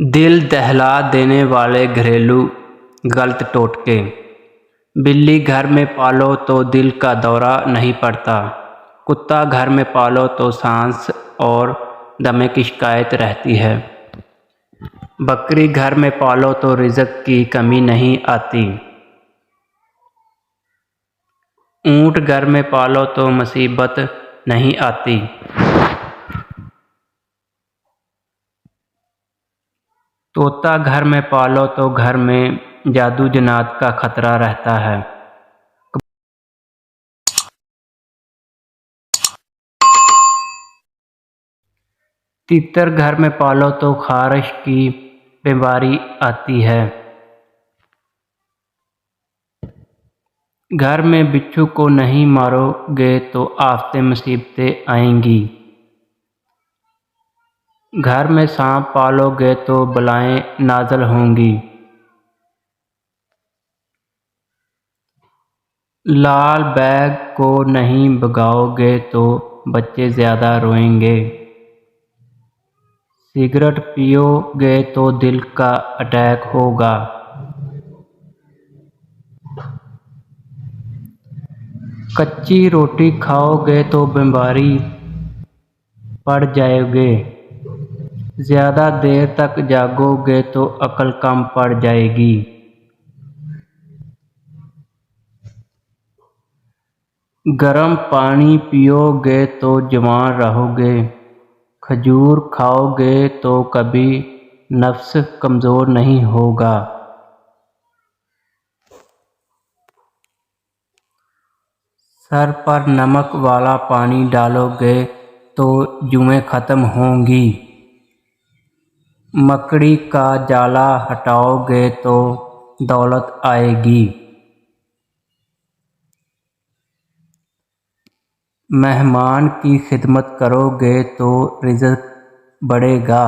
दिल दहला देने वाले घरेलू गलत टोटके। बिल्ली घर में पालो तो दिल का दौरा नहीं पड़ता। कुत्ता घर में पालो तो सांस और दमे की शिकायत रहती है। बकरी घर में पालो तो रिज़्क की कमी नहीं आती। ऊँट घर में पालो तो मुसीबत नहीं आती। तोता घर में पालो तो घर में जादू जन्नात का खतरा रहता है। तीतर घर में पालो तो खारिश की बीमारी आती है। घर में बिच्छू को नहीं मारोगे तो आफतें मुसीबतें आएंगी। घर में सांप पालोगे तो बलाएं नाज़िल होंगी। लाल बैग को नहीं भगाओगे तो बच्चे ज़्यादा रोएंगे। सिगरेट पियोगे तो दिल का अटैक होगा। कच्ची रोटी खाओगे तो बीमारी पड़ जाओगे। ज़्यादा देर तक जागोगे तो अक्ल कम पड़ जाएगी। गर्म पानी पियोगे तो जवान रहोगे। खजूर खाओगे तो कभी नफ्स कमज़ोर नहीं होगा। सर पर नमक वाला पानी डालोगे तो जुएं ख़त्म होंगी। मकड़ी का जाला हटाओगे तो दौलत आएगी। मेहमान की खिदमत करोगे तो रिज़्क बढ़ेगा।